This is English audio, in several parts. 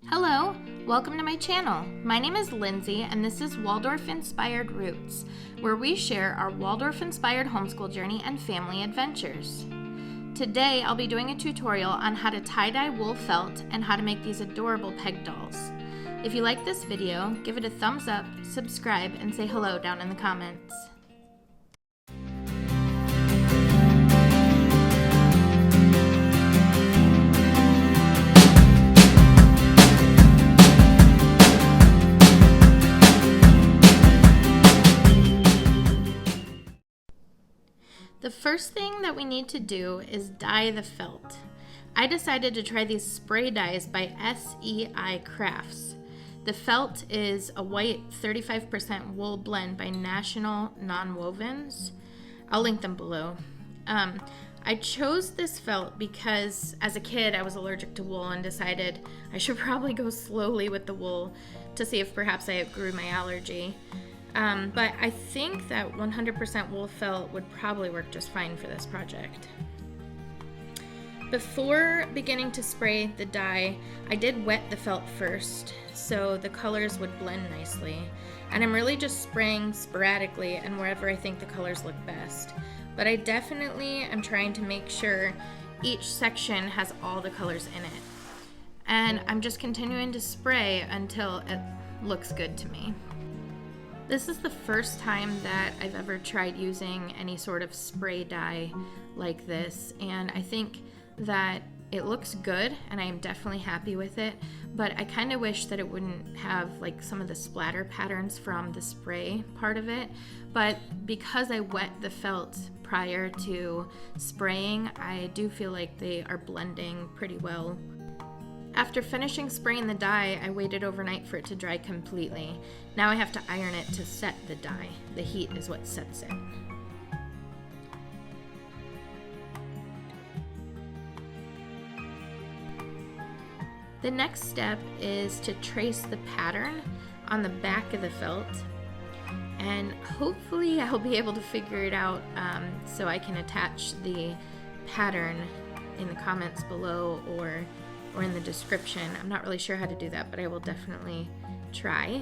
Hello, welcome to my channel. My name is Lindsay and this is Waldorf Inspired Roots, where we share our Waldorf inspired homeschool journey and family adventures. Today I'll be doing a tutorial on how to tie-dye wool felt and how to make these adorable peg dolls. If you like this video, give it a thumbs up, subscribe, and say hello down in the comments. The first thing that we need to do is dye the felt. I decided to try these spray dyes by SEI Crafts. The felt is a white 35% wool blend by National Nonwovens. I'll link them below. I chose this felt because as a kid I was allergic to wool and decided I should probably go slowly with the wool to see if perhaps I outgrew my allergy. But I think that 100% wool felt would probably work just fine for this project. Before beginning to spray the dye, I did wet the felt first so the colors would blend nicely. And I'm really just spraying sporadically and wherever I think the colors look best. But I definitely am trying to make sure each section has all the colors in it. And I'm just continuing to spray until it looks good to me. This is the first time that I've ever tried using any sort of spray dye like this, and I think that it looks good and I am definitely happy with it, but I kind of wish that it wouldn't have like some of the splatter patterns from the spray part of it. But because I wet the felt prior to spraying, I do feel like they are blending pretty well. After finishing spraying the dye, I waited overnight for it to dry completely. Now I have to iron it to set the dye. The heat is what sets it. The next step is to trace the pattern on the back of the felt. And hopefully I'll be able to figure it out so I can attach the pattern in the comments below or in the description. I'm not really sure how to do that, but I will definitely try.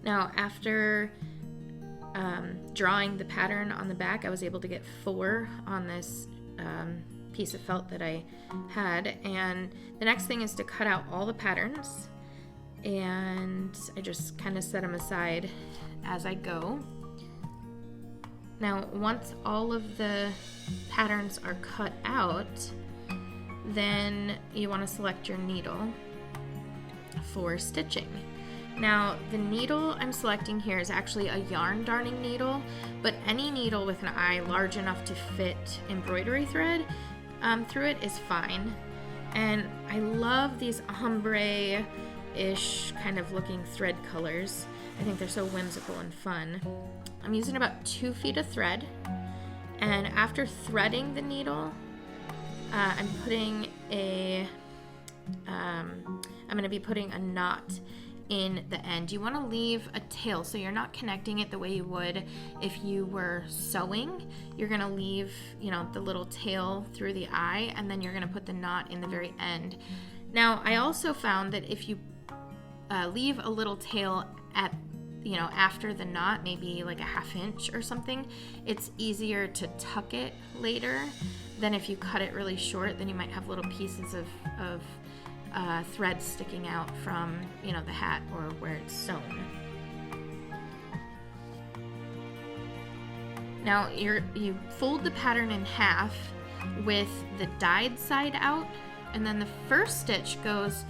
Now, after drawing the pattern on the back, I was able to get 4 on this piece of felt that I had, and the next thing is to cut out all the patterns. And I just kind of set them aside as I go. Now, once all of the patterns are cut out, then you want to select your needle for stitching. Now, the needle I'm selecting here is actually a yarn darning needle, but any needle with an eye large enough to fit embroidery thread through it is fine. And I love these ombre-ish kind of looking thread colors. I think they're so whimsical and fun. I'm using about 2 feet of thread, and after threading the needle, I'm going to be putting a knot in the end. You want to leave a tail so you're not connecting it the way you would if you were sewing. You're going to leave, the little tail through the eye, and then you're going to put the knot in the very end. Now, I also found that if you leave a little tail at, after the knot, maybe like a 1/2 inch or something, it's easier to tuck it later than if you cut it really short. Then you might have little pieces of thread sticking out from, the hat or where it's sewn. Now you fold the pattern in half with the dyed side out, and then the first stitch goes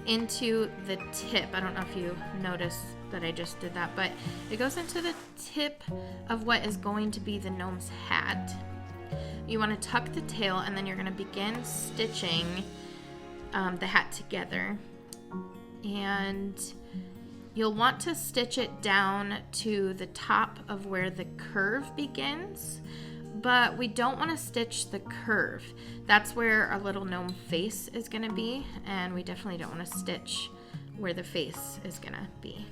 into the tip. I don't know if you noticed that I just did that, but it goes into the tip of what is going to be the gnome's hat. You want to tuck the tail, and then you're going to begin stitching the hat together. And you'll want to stitch it down to the top of where the curve begins, but we don't want to stitch the curve. That's where our little gnome face is going to be, and we definitely don't want to stitch where the face is going to be.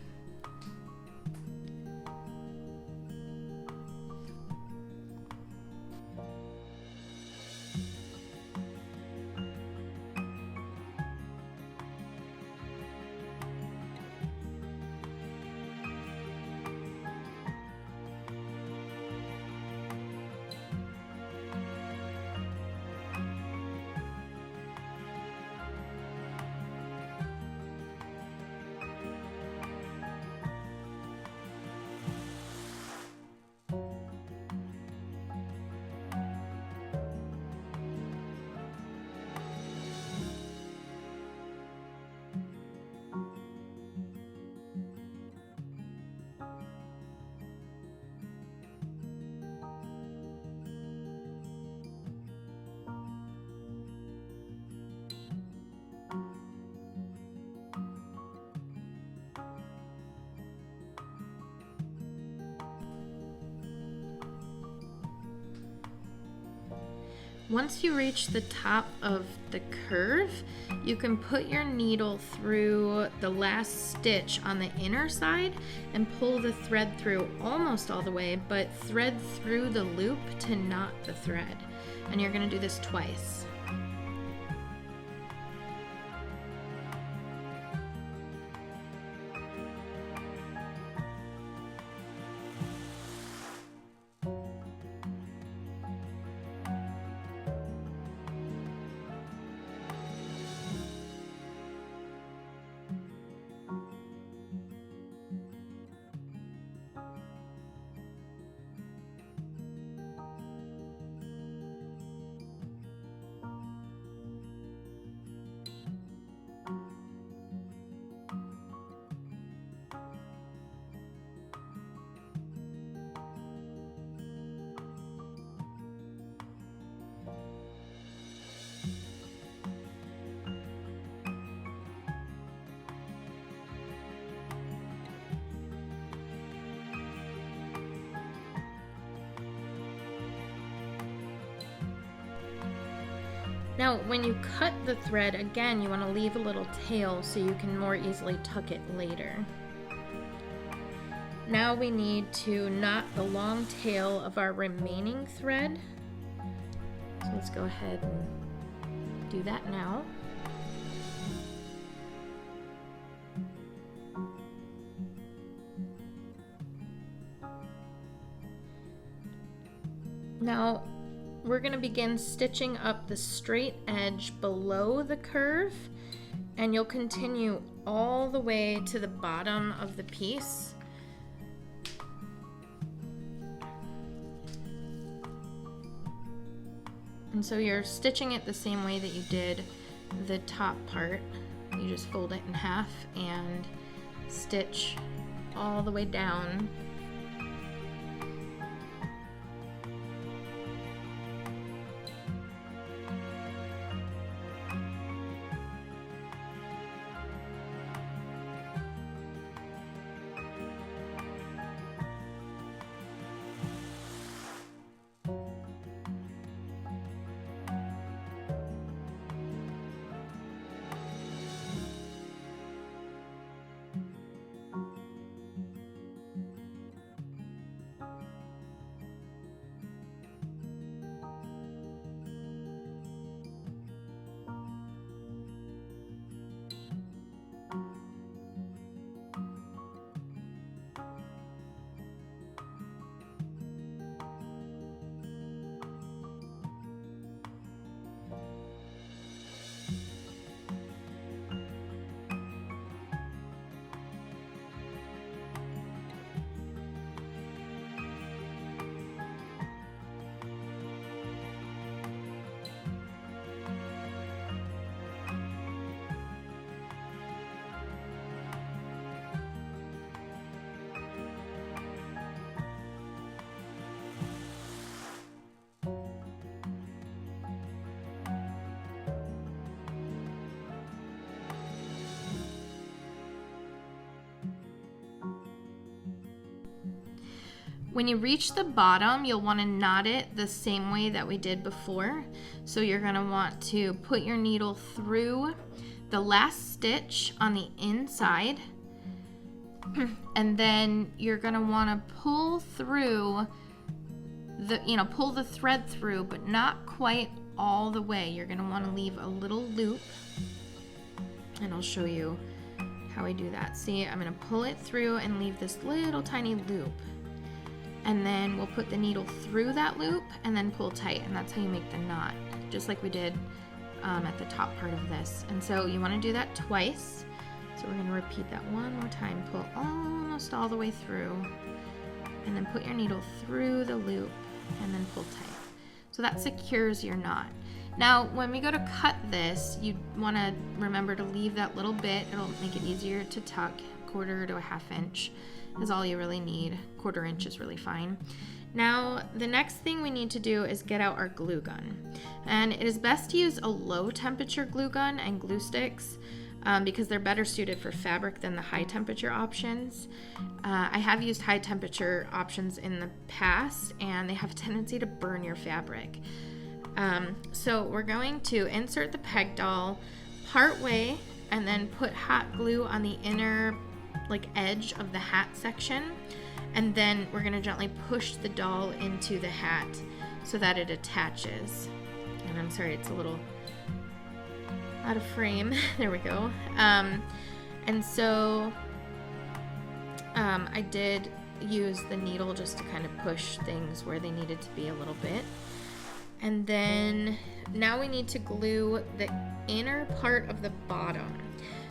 Once you reach the top of the curve, you can put your needle through the last stitch on the inner side and pull the thread through almost all the way, but thread through the loop to knot the thread. And you're going to do this twice. Now, when you cut the thread, again, you want to leave a little tail so you can more easily tuck it later. Now we need to knot the long tail of our remaining thread. So let's go ahead and do that now. Now, we're going to begin stitching up the straight edge below the curve, and you'll continue all the way to the bottom of the piece. And so you're stitching it the same way that you did the top part. You just fold it in half and stitch all the way down. When you reach the bottom, you'll want to knot it the same way that we did before. So you're going to want to put your needle through the last stitch on the inside, and then you're going to want to pull through the, pull the thread through, but not quite all the way. You're going to want to leave a little loop, and I'll show you how I do that. See, I'm going to pull it through and leave this little tiny loop. And then we'll put the needle through that loop and then pull tight, and that's how you make the knot, just like we did at the top part of this. And so you want to do that twice. So we're going to repeat that one more time. Pull almost all the way through, and then put your needle through the loop and then pull tight. So that secures your knot. Now, when we go to cut this, you want to remember to leave that little bit. It'll make it easier to tuck. 1/4 to 1/2 inch is all you really need. 1/4 inch is really fine. Now, the next thing we need to do is get out our glue gun. And it is best to use a low temperature glue gun and glue sticks because they're better suited for fabric than the high temperature options. I have used high temperature options in the past, and they have a tendency to burn your fabric. So we're going to insert the peg doll part way and then put hot glue on the inner edge of the hat section, and then we're going to gently push the doll into the hat so that it attaches. And I'm sorry, it's a little out of frame. There we go. And so I did use the needle just to kind of push things where they needed to be a little bit. And then now we need to glue the inner part of the bottom.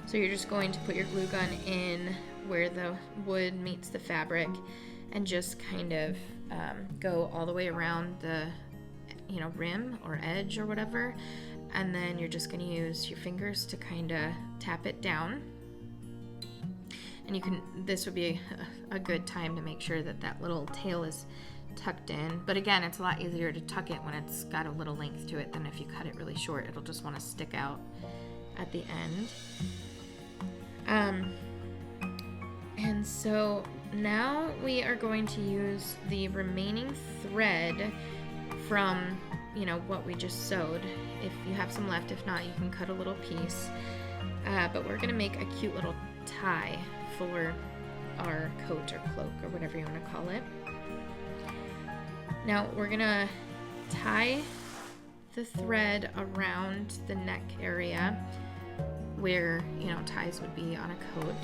So you're just going to put your glue gun in where the wood meets the fabric and just kind of go all the way around the rim or edge or whatever. And then you're just going to use your fingers to kind of tap it down. And this would be a good time to make sure that that little tail is tucked in. But again, it's a lot easier to tuck it when it's got a little length to it than if you cut it really short. It'll just want to stick out at the end. And so now we are going to use the remaining thread from what we just sewed. If you have some left, if not, you can cut a little piece. But we're going to make a cute little tie for our coat or cloak or whatever you want to call it. Now we're going to tie the thread around the neck area where ties would be on a coat.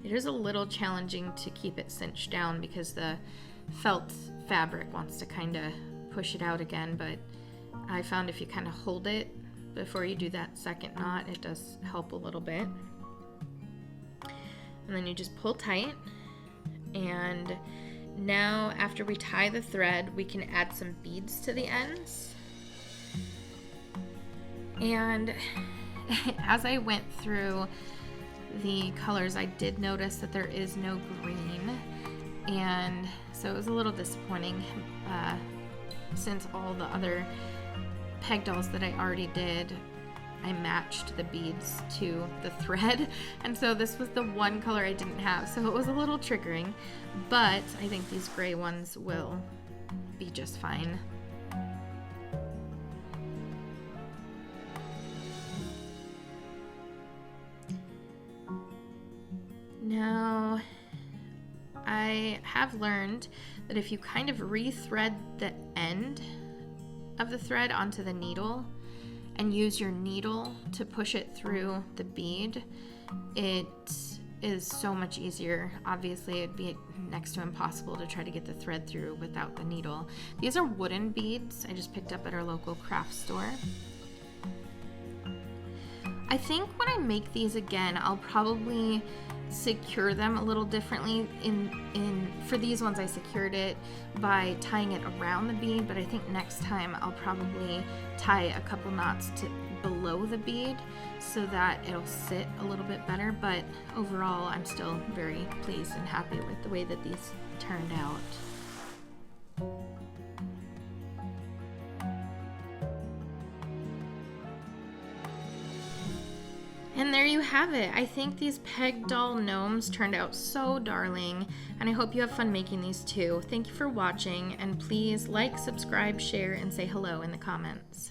It is a little challenging to keep it cinched down because the felt fabric wants to kind of push it out again, but I found if you kind of hold it before you do that second knot, it does help a little bit. And then you just pull tight. And now after we tie the thread, we can add some beads to the ends. And as I went through the colors, I did notice that there is no green, and so it was a little disappointing since all the other peg dolls that I already did, I matched the beads to the thread, and so this was the one color I didn't have, so it was a little triggering, but I think these gray ones will be just fine. Now, I have learned that if you kind of rethread the end of the thread onto the needle and use your needle to push it through the bead, it is so much easier. Obviously, it'd be next to impossible to try to get the thread through without the needle. These are wooden beads I just picked up at our local craft store. I think when I make these again, I'll probably secure them a little differently. For these ones, I secured it by tying it around the bead, but I think next time I'll probably tie a couple knots below the bead so that it'll sit a little bit better. But overall, I'm still very pleased and happy with the way that these turned out. And there you have it. I think these peg doll gnomes turned out so darling, and I hope you have fun making these too. Thank you for watching, and please like, subscribe, share, and say hello in the comments.